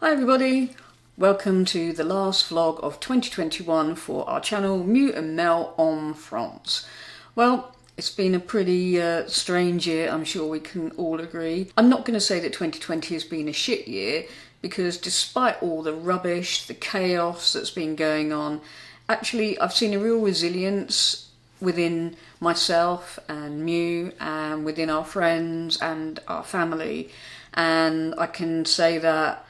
Hi everybody, welcome to the last vlog of 2021 for our channel Mew and Mel en France. Well, it's been a pretty strange year, I'm sure we can all agree. I'm not going to say that 2020 has been a shit year, because despite all the rubbish, the chaos that's been going on, actually I've seen a real resilience within myself and Mew and within our friends and our family. And I can say that,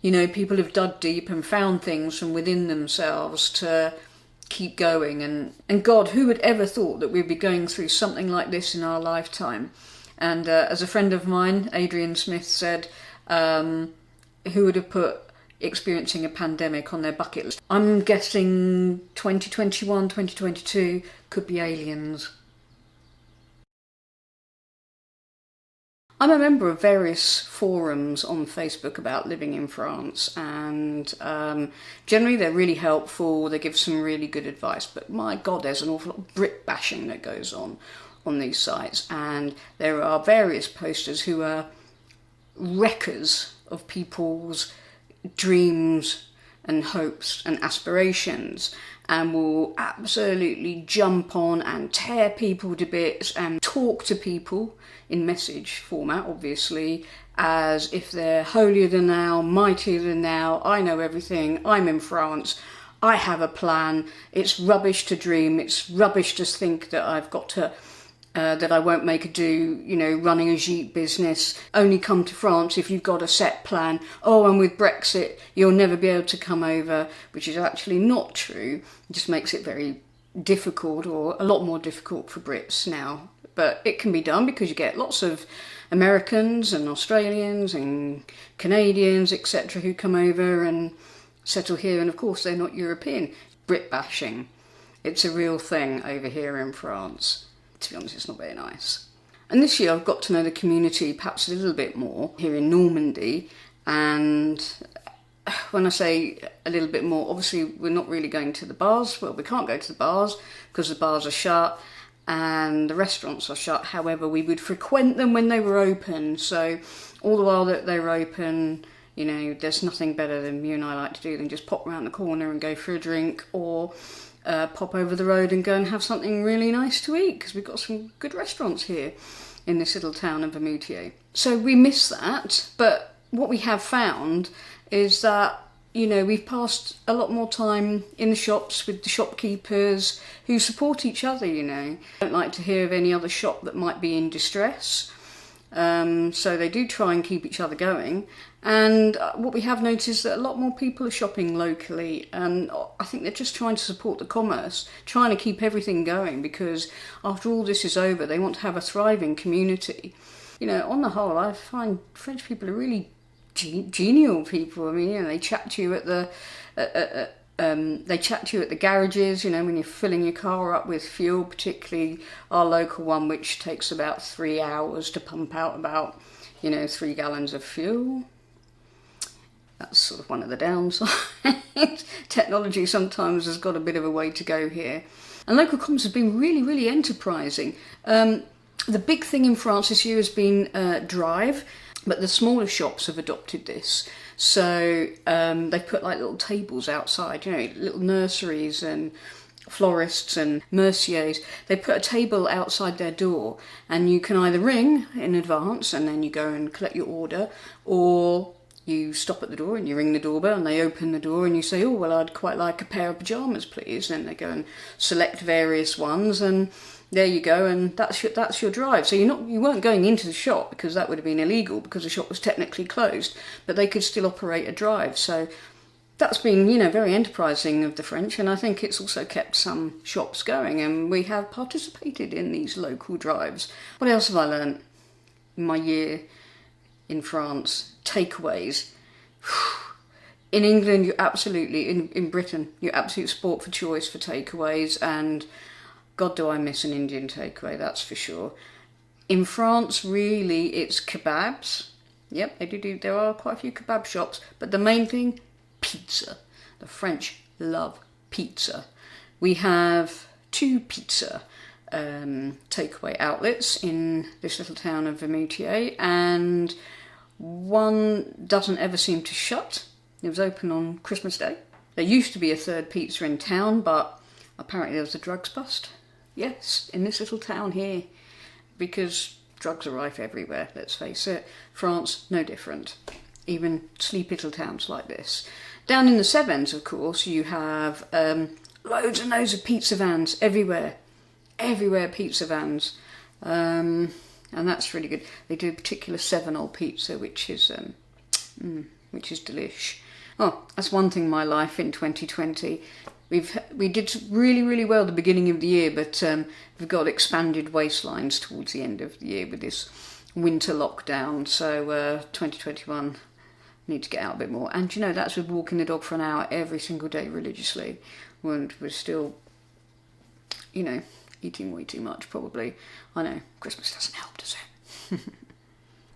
you know, people have dug deep and found things from within themselves to keep going. And God, who would ever thought that we'd be going through something like this in our lifetime? And as a friend of mine, Adrian Smith, said, who would have put experiencing a pandemic on their bucket list? I'm guessing 2021, 2022 could be aliens. I'm a member of various forums on Facebook about living in France, and generally they're really helpful, they give some really good advice, but my God, there's an awful lot of Brit bashing that goes on these sites, and there are various posters who are wreckers of people's dreams and hopes and aspirations, and will absolutely jump on and tear people to bits and talk to people in message format, obviously, as if they're holier than thou, mightier than thou. I know everything, I'm in France, I have a plan, it's rubbish to dream, it's rubbish to think that I've got to that I won't make a do, you know, running a Jeep business. Only come to France if you've got a set plan. Oh, and with Brexit, you'll never be able to come over, which is actually not true. It just makes it very difficult, or a lot more difficult for Brits now. But it can be done because you get lots of Americans and Australians and Canadians, etc., who come over and settle here. And of course, they're not European. Brit bashing. It's a real thing over here in France. To be honest, it's not very nice. And this year I've got to know the community perhaps a little bit more here in Normandy. And when I say a little bit more, obviously we're not really going to the bars. Well, we can't go to the bars because the bars are shut and the restaurants are shut. However, we would frequent them when they were open. So all the while that they were open, you know, there's nothing better than Mew and I like to do than just pop around the corner and go for a drink, or pop over the road and go and have something really nice to eat, because we've got some good restaurants here in this little town of Vermoutier. So we miss that, but what we have found is that, you know, we've passed a lot more time in the shops with the shopkeepers who support each other, you know. I don't like to hear of any other shop that might be in distress. So they do try and keep each other going. And what we have noticed is that a lot more people are shopping locally, and I think they're just trying to support the commerce, trying to keep everything going, because after all this is over, they want to have a thriving community. You know, on the whole, I find French people are really genial people. I mean, you know, they chat to you at the garages, you know, when you're filling your car up with fuel, particularly our local one, which takes about 3 hours to pump out about, you know, 3 gallons of fuel. That's sort of one of the downsides. Technology sometimes has got a bit of a way to go here. And local commerce has been really, really enterprising. The big thing in France this year has been Drive, but the smaller shops have adopted this. So they put like little tables outside, you know, little nurseries and florists and merciers. They put a table outside their door, and you can either ring in advance and then you go and collect your order, or you stop at the door and you ring the doorbell and they open the door and you say, oh, well, I'd quite like a pair of pyjamas, please. And they go and select various ones, and there you go, and that's your drive. So you weren't going into the shop, because that would have been illegal, because the shop was technically closed, but they could still operate a drive. So that's been, you know, very enterprising of the French, and I think it's also kept some shops going, and we have participated in these local drives. What else have I learned in my year in France? Takeaways. In England, in Britain, you're absolute sport for choice for takeaways, and God, do I miss an Indian takeaway, that's for sure. In France, really, it's kebabs. Yep, there are quite a few kebab shops, but the main thing, pizza. The French love pizza. We have 2 pizza takeaway outlets in this little town of Vermoutier, and One doesn't ever seem to shut. It was open on Christmas Day. There used to be a third pizza in town, but apparently there was a drugs bust. Yes, in this little town here, because drugs are rife everywhere, let's face it. France, no different. Even sleepy little towns like this. Down in the Cevennes, of course, you have loads and loads of pizza vans everywhere. Everywhere pizza vans. And that's really good. They do a particular Sevenol pizza, which is delish. Oh, that's one thing in my life in 2020. We did really, really well at the beginning of the year, but we've got expanded waistlines towards the end of the year with this winter lockdown. So 2021, need to get out a bit more. And that's with walking the dog for an hour every single day religiously. And we're still, eating way too much probably. I know, Christmas doesn't help, does it?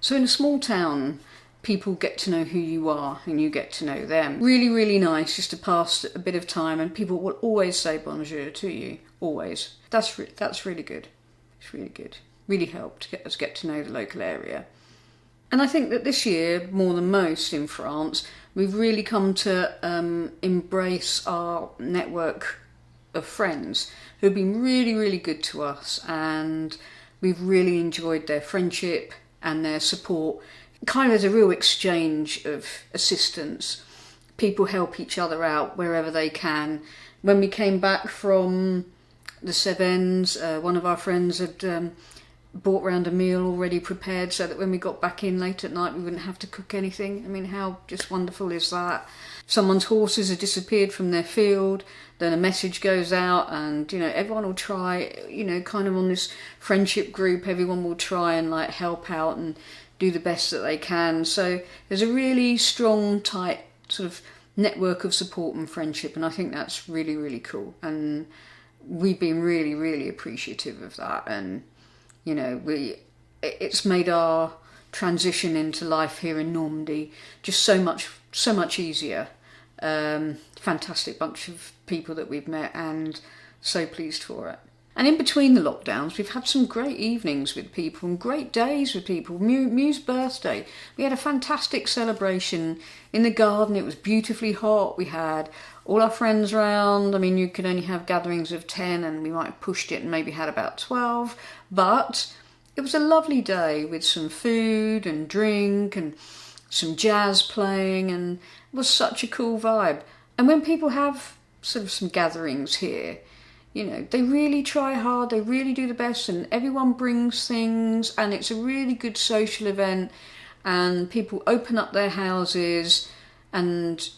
So in a small town, people get to know who you are and you get to know them. Really, really nice just to pass a bit of time, and people will always say bonjour to you, always. That's really good. It's really good. Really helped us get to know the local area. And I think that this year, more than most in France, we've really come to embrace our network of friends who've been really, really good to us, and we've really enjoyed their friendship and their support. Kind of as a real exchange of assistance. People help each other out wherever they can. When we came back from the Cevennes, one of our friends had brought round a meal already prepared so that when we got back in late at night we wouldn't have to cook anything. I mean, how just wonderful is that? Someone's horses have disappeared from their field, then a message goes out, and everyone will try, kind of on this friendship group, everyone will try and help out and do the best that they can. So there's a really strong, tight sort of network of support and friendship, and I think that's really, really cool. And we've been really, really appreciative of that. And it's made our transition into life here in Normandy just so much easier. Fantastic bunch of people that we've met, and so pleased for it. And in between the lockdowns, we've had some great evenings with people and great days with people. Mew's birthday, we had a fantastic celebration in the garden. It was beautifully hot. We had all our friends round. I mean, you could only have gatherings of 10, and we might have pushed it and maybe had about 12. But it was a lovely day with some food and drink and some jazz playing, and it was such a cool vibe. And when people have sort of some gatherings here, they really try hard, they really do the best, and everyone brings things, and it's a really good social event, and people open up their houses, and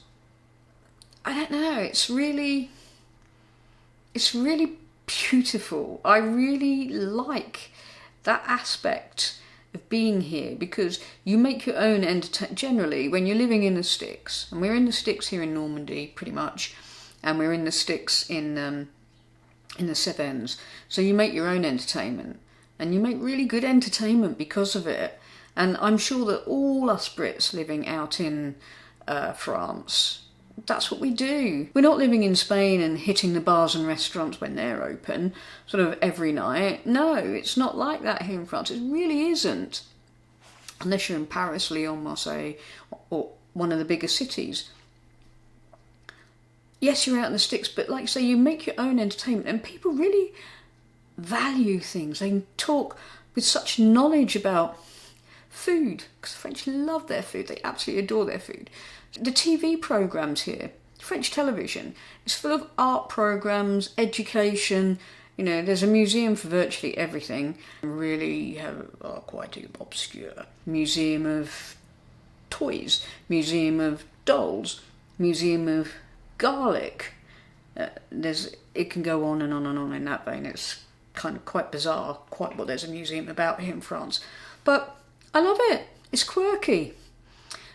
I don't know, it's really beautiful. I really like that aspect of being here, because you make your own entertainment. Generally, when you're living in the sticks, and we're in the sticks here in Normandy pretty much, and we're in the sticks in the Cevennes, so you make your own entertainment, and you make really good entertainment because of it. And I'm sure that all us Brits living out in France, that's what we do. We're not living in Spain and hitting the bars and restaurants when they're open sort of every night. No, it's not like that here in France. It really isn't, unless you're in Paris, Lyon, Marseille, or one of the bigger cities. Yes, you're out in the sticks, but like I say, you make your own entertainment, and people really value things. They can talk with such knowledge about food, because the French love their food. They absolutely adore their food. The TV programmes here, French television, is full of art programmes, education. There's a museum for virtually everything. Really have quite an obscure museum of toys, museum of dolls, museum of garlic. It can go on and on and on in that vein. It's kind of quite bizarre, quite what there's a museum about here in France. But I love it. It's quirky.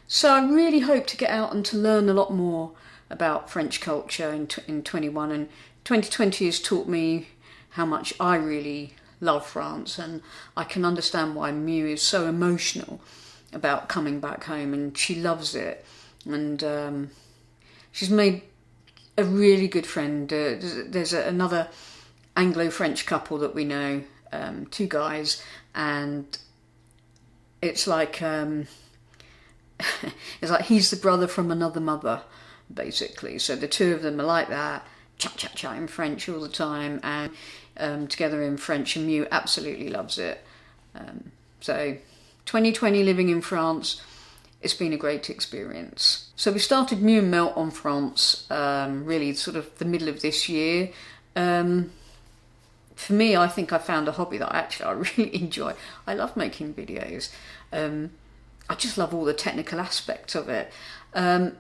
So I really hope to get out and to learn a lot more about French culture in 21. And 2020 has taught me how much I really love France, and I can understand why Mew is so emotional about coming back home, and she loves it. And she's made a really good friend. There's another Anglo-French couple that we know, two guys, and it's like it's like he's the brother from another mother, basically. So the two of them are like that, chat in French all the time, and together in French, and Mew absolutely loves it. So 2020 living in France, it's been a great experience. So we started Mew and Melt on France really sort of the middle of this year. For me, I think I found a hobby that I really enjoy. I love making videos. I just love all the technical aspects of it. And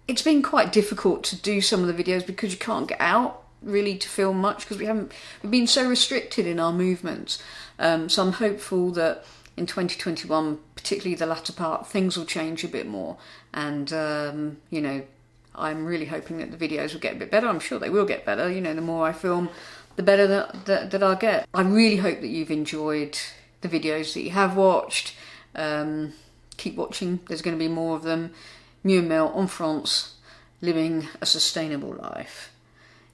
it's been quite difficult to do some of the videos because you can't get out really to film much because we've been so restricted in our movements. So I'm hopeful that in 2021, particularly the latter part, things will change a bit more. And, you know, I'm really hoping that the videos will get a bit better. I'm sure they will get better. You know, the more I film, the better that I'll get. I really hope that you've enjoyed the videos that you have watched. Keep watching. There's going to be more of them. Mew and Mel on France, living a sustainable life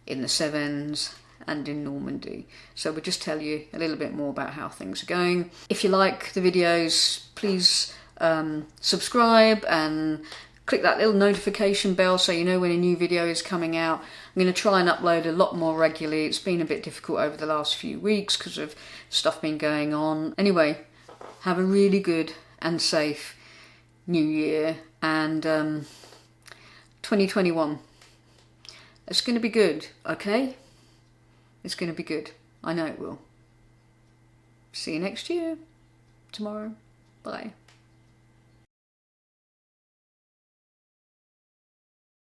in the Cevennes and in Normandy. So we'll just tell you a little bit more about how things are going. If you like the videos, please subscribe and click that little notification bell so you know when a new video is coming out. I'm going to try and upload a lot more regularly. It's been a bit difficult over the last few weeks because of stuff been going on. Anyway, have a really good and safe new year, and 2021. It's going to be good, okay? It's going to be good. I know it will. See you next year. Tomorrow. Bye.